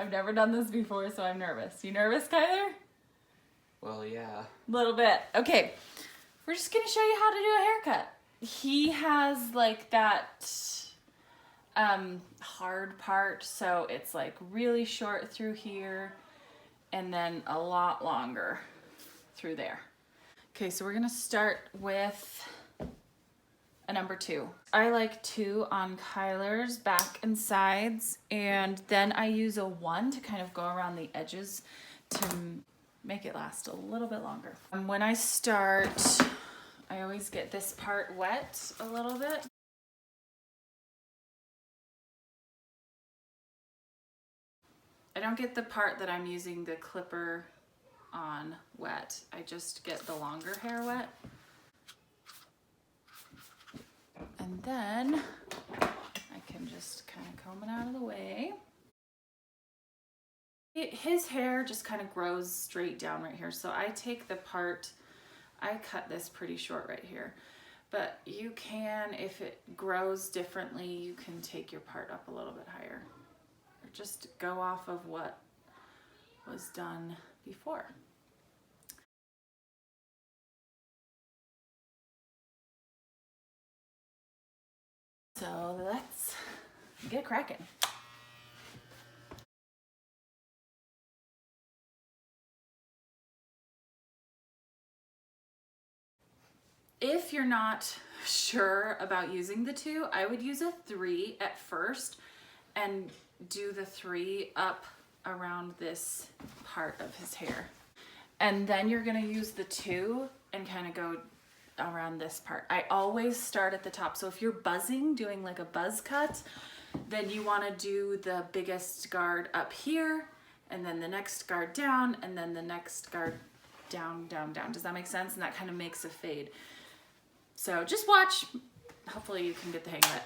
I've never done this before, so I'm nervous. You nervous, Kyler? Well, yeah. A little bit. Okay, we're just gonna show you how to do a haircut. He has like that hard part, so it's like really short through here and then a lot longer through there. Okay, so we're gonna start with a number 2. I like 2 on Kyler's back and sides, and then I use a 1 to kind of go around the edges to make it last a little bit longer. When I start, I always get this part wet a little bit. I don't get the part that I'm using the clipper on wet. I just get the longer hair wet. And then I can just kind of comb it out of the way. His hair just kind of grows straight down right here. So I take the part, I cut this pretty short right here. But you can, if it grows differently, you can take your part up a little bit higher. Or just go off of what was done before. So let's get cracking. If you're not sure about using the 2, I would use a 3 at first and do the 3 up around this part of his hair. And then you're gonna use the 2 and kind of go around this part. I always start at the top. So if you're buzzing, doing like a buzz cut, then you wanna do the biggest guard up here, and then the next guard down, and then the next guard down, down, down. Does that make sense? And that kind of makes a fade. So just watch. Hopefully you can get the hang of it.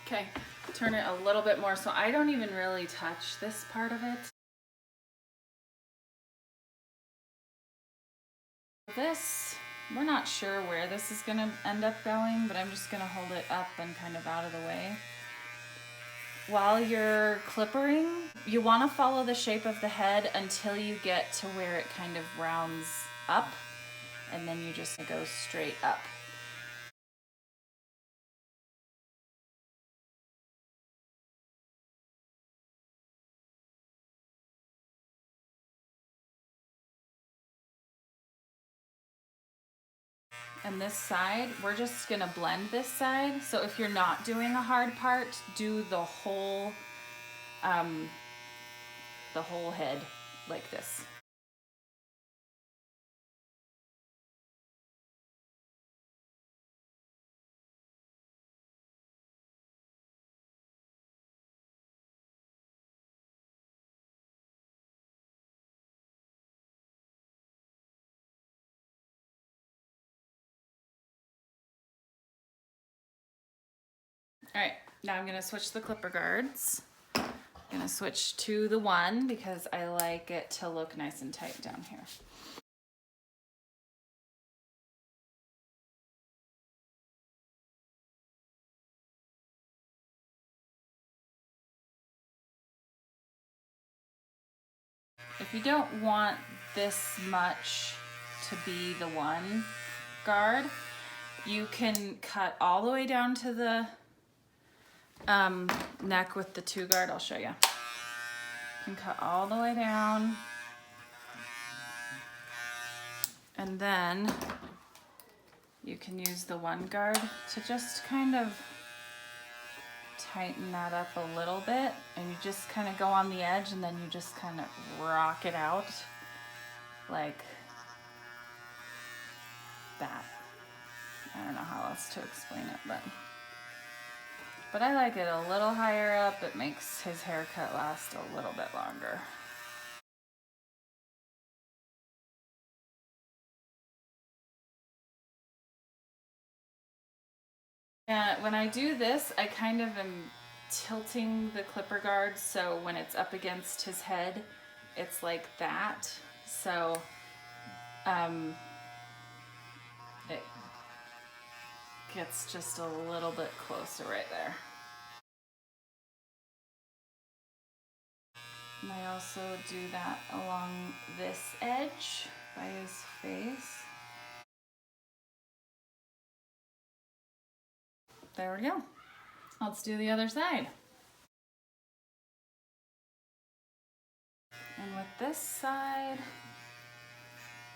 Okay, turn it a little bit more so I don't even really touch this part of it. This, we're not sure where this is gonna end up going, but I'm just gonna hold it up and kind of out of the way. While you're clippering, you wanna follow the shape of the head until you get to where it kind of rounds up, and then you just go straight up. And this side, we're just gonna blend this side. So if you're not doing a hard part, do the whole head like this. All right, now I'm gonna switch the clipper guards. I'm gonna switch to the 1 because I like it to look nice and tight down here. If you don't want this much to be the 1 guard, you can cut all the way down to the neck with the 2 guard. I'll show you. You can cut all the way down, and then you can use the 1 guard to just kind of tighten that up a little bit, and you just kind of go on the edge, and then you just kind of rock it out like that. I don't know how else to explain it, but I like it a little higher up. It makes his haircut last a little bit longer. And when I do this, I kind of am tilting the clipper guard so when it's up against his head, it's like that. So it gets just a little bit closer right there. And I also do that along this edge by his face. There we go. Let's do the other side. And with this side,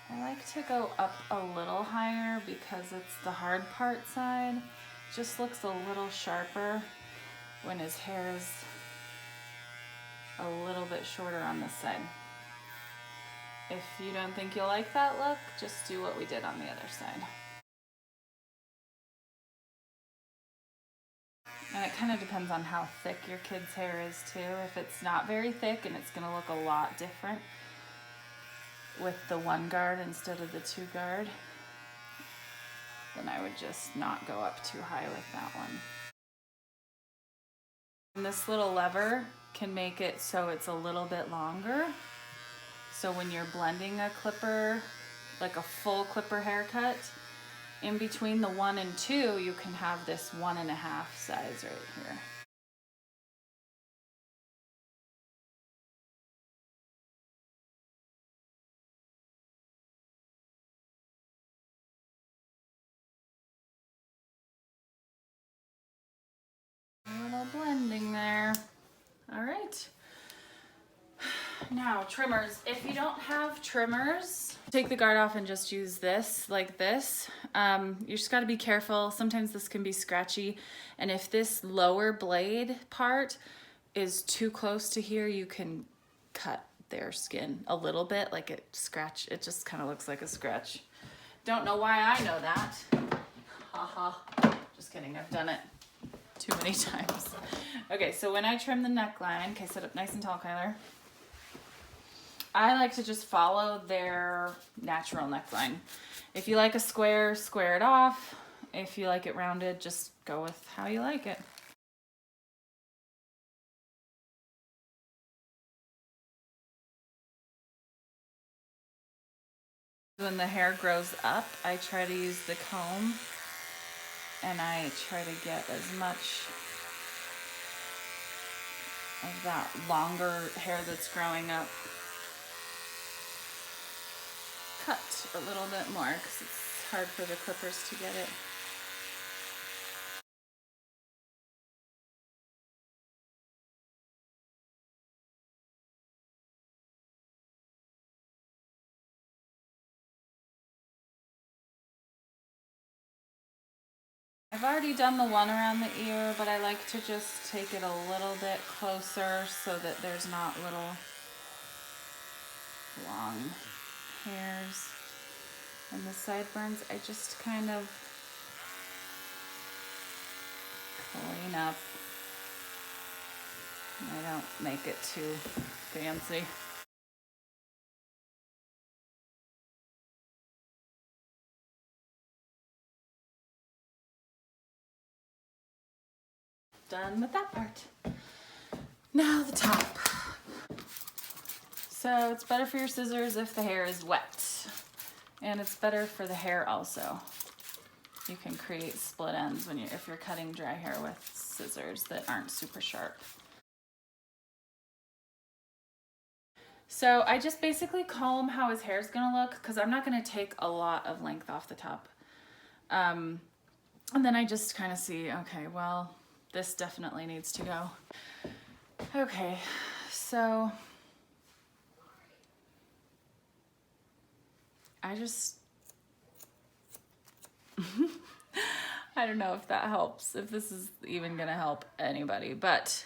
I like to go up a little higher because it's the hard part side. Just looks a little sharper when his hair is a little bit shorter on this side. If you don't think you'll like that look, just do what we did on the other side. And it kind of depends on how thick your kid's hair is too. If it's not very thick and it's gonna look a lot different with the one guard instead of the two guard, then I would just not go up too high with that one. And this little lever can make it so it's a little bit longer. So when you're blending a clipper, like a full clipper haircut, in between the 1 and 2, you can have this 1.5 size right here. A little blending there. All right. Now trimmers. If you don't have trimmers, take the guard off and just use this like this. You just got to be careful. Sometimes this can be scratchy, and if this lower blade part is too close to here, you can cut their skin a little bit, like it just kind of looks like a scratch. Don't know why I know that. Haha. Just kidding, I've done it too many times. Okay, so when I trim the neckline, okay, sit up nice and tall, Kyler. I like to just follow their natural neckline. If you like a square, square it off. If you like it rounded, just go with how you like it. When the hair grows up, I try to use the comb and I try to get as much of that longer hair that's growing up cut a little bit more because it's hard for the clippers to get it. I've already done the one around the ear, but I like to just take it a little bit closer so that there's not little long hairs. And the sideburns, I just kind of clean up. I don't make it too fancy. Done with that part. Now the top. So it's better for your scissors if the hair is wet. And it's better for the hair also. You can create split ends if you're cutting dry hair with scissors that aren't super sharp. So I just basically comb how his hair is gonna look because I'm not gonna take a lot of length off the top. And then I just kind of see, okay, well, this definitely needs to go. Okay, so I just, I don't know if that helps, if this is even gonna help anybody, but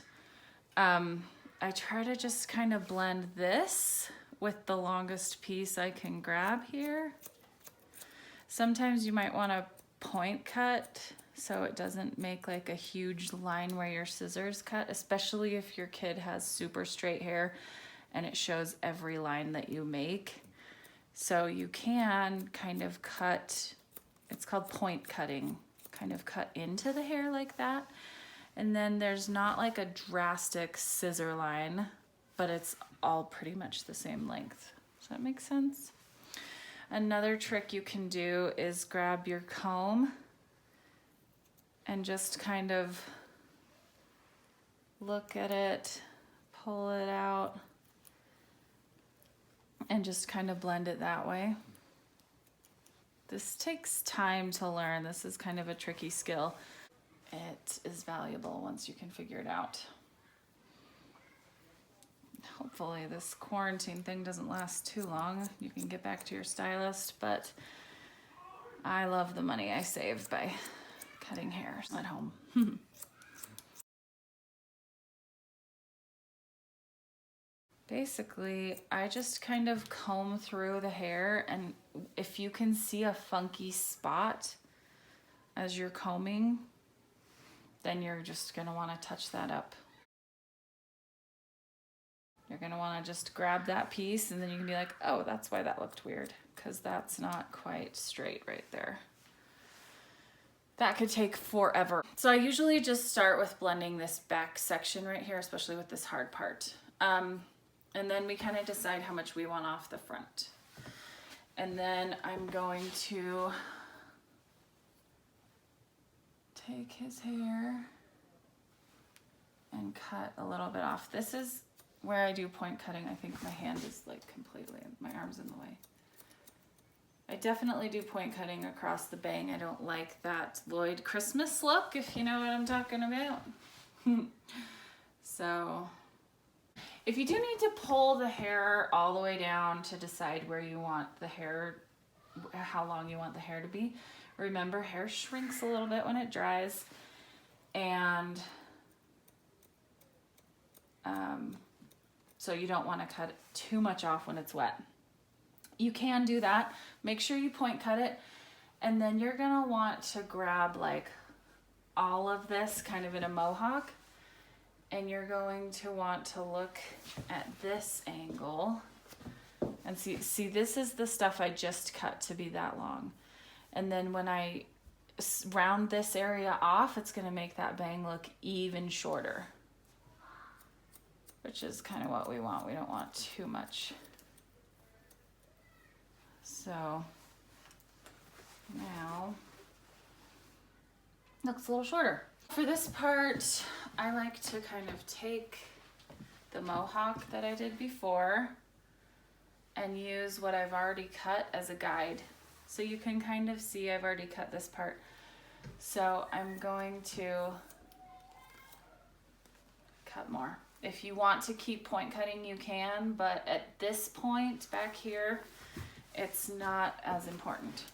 I try to just kind of blend this with the longest piece I can grab here. Sometimes you might want to point cut so it doesn't make like a huge line where your scissors cut, especially if your kid has super straight hair and it shows every line that you make. So you can kind of cut, it's called point cutting, kind of cut into the hair like that. And then there's not like a drastic scissor line, but it's all pretty much the same length. Does that make sense? Another trick you can do is grab your comb and just kind of look at it, pull it out, and just kind of blend it that way. This takes time to learn. This is kind of a tricky skill. It is valuable once you can figure it out. Hopefully this quarantine thing doesn't last too long. You can get back to your stylist, but I love the money I save by cutting hair at home. Basically, I just kind of comb through the hair, and if you can see a funky spot as you're combing, then you're just gonna wanna touch that up. You're gonna wanna just grab that piece, and then you can be like, oh, that's why that looked weird, because that's not quite straight right there. That could take forever. So I usually just start with blending this back section right here, especially with this hard part. And then we kind of decide how much we want off the front. And then I'm going to take his hair and cut a little bit off. This is where I do point cutting. I think my hand is like completely, my arm's in the way. I definitely do point cutting across the bang. I don't like that Lloyd Christmas look, if you know what I'm talking about. So if you do need to pull the hair all the way down to decide where you want the hair, how long you want the hair to be, remember hair shrinks a little bit when it dries, and so you don't want to cut too much off when it's wet. You can do that. Make sure you point cut it, and then you're gonna want to grab like all of this kind of in a mohawk, and you're going to want to look at this angle and see this is the stuff I just cut to be that long. And then when I round this area off, it's gonna make that bang look even shorter, which is kind of what we want. We don't want too much. So now looks a little shorter. For this part, I like to kind of take the mohawk that I did before and use what I've already cut as a guide. So you can kind of see I've already cut this part. So I'm going to cut more. If you want to keep point cutting, you can, but at this point back here, it's not as important.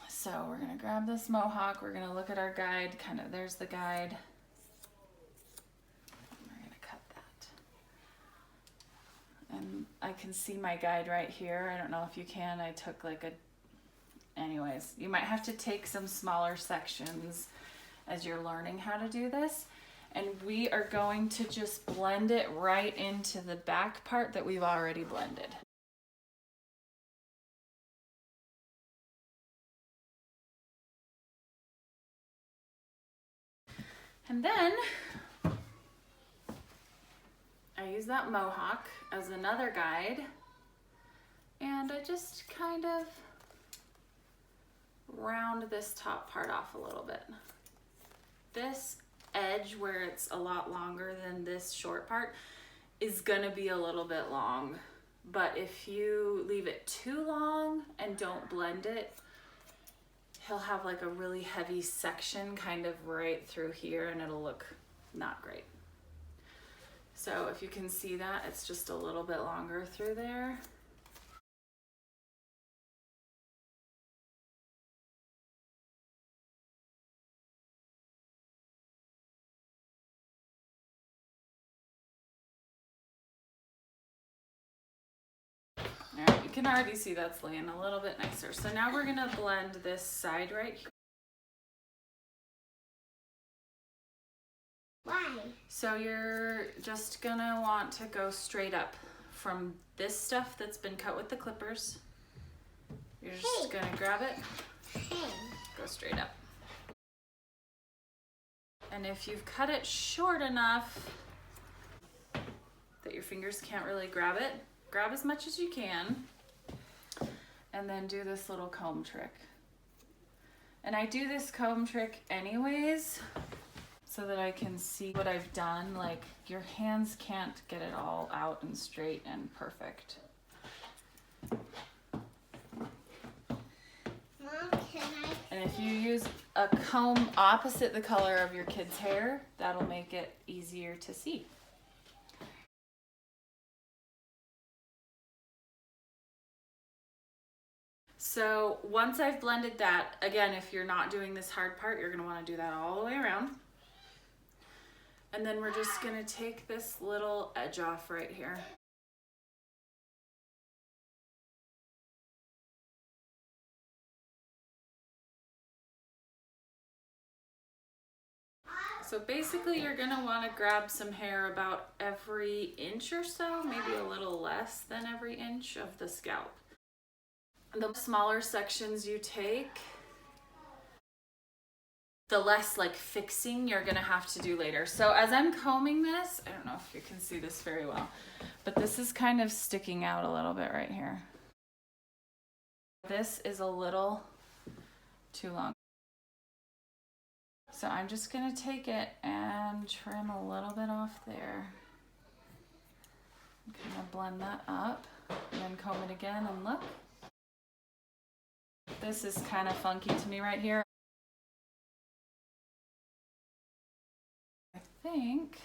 So we're gonna grab this mohawk, we're gonna look at our guide, kind of, there's the guide. We're gonna cut that. And I can see my guide right here. I don't know if you can, I took like anyways, you might have to take some smaller sections as you're learning how to do this. And we are going to just blend it right into the back part that we've already blended. And then I use that mohawk as another guide, and I just kind of round this top part off a little bit. This edge where it's a lot longer than this short part is gonna be a little bit long, but if you leave it too long and don't blend it, he'll have like a really heavy section kind of right through here, and it'll look not great. So if you can see that, it's just a little bit longer through there. All right, you can already see that's laying a little bit nicer. So now we're gonna blend this side right here. Why? So you're just gonna want to go straight up from this stuff that's been cut with the clippers. You're just gonna grab it, Hey. go straight up. And if you've cut it short enough that your fingers can't really grab it, grab as much as you can, and then do this little comb trick. And I do this comb trick anyways, so that I can see what I've done. Like, your hands can't get it all out and straight and perfect. Mom, can I? And if you use a comb opposite the color of your kid's hair, that'll make it easier to see. So once I've blended that, again, if you're not doing this hard part, you're gonna wanna do that all the way around. And then we're just gonna take this little edge off right here. So basically you're gonna wanna grab some hair about every inch or so, maybe a little less than every inch of the scalp. The smaller sections you take, the less like fixing you're gonna have to do later. So as I'm combing this, I don't know if you can see this very well, but this is kind of sticking out a little bit right here. This is a little too long. So I'm just gonna take it and trim a little bit off there. Kind of blend that up and then comb it again and look. This is kind of funky to me right here. I think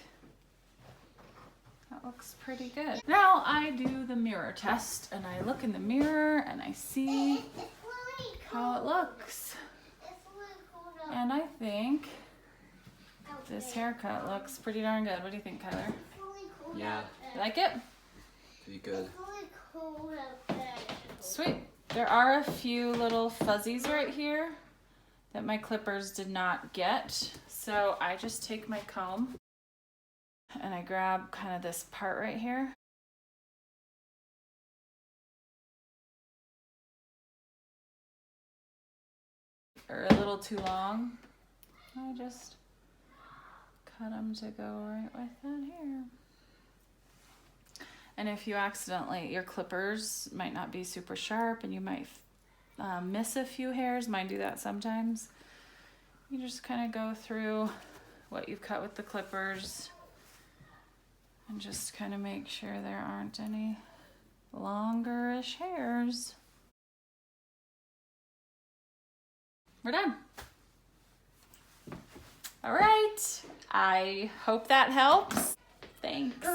that looks pretty good. Now I do the mirror test and I look in the mirror and I see It's really how it looks. It's really cool to And I think out this there. haircut looks pretty darn good. What do you think, Kyler? It's really cool Yeah. out You there. like it? Pretty good. It's really cool out there. Sweet. There are a few little fuzzies right here that my clippers did not get. So I just take my comb and I grab kind of this part right here. Or a little too long. I just cut them to go right with that hair. And if you accidentally, your clippers might not be super sharp and you might miss a few hairs, mine do that sometimes. You just kind of go through what you've cut with the clippers and just kind of make sure there aren't any longer-ish hairs. We're done. All right. I hope that helps. Thanks.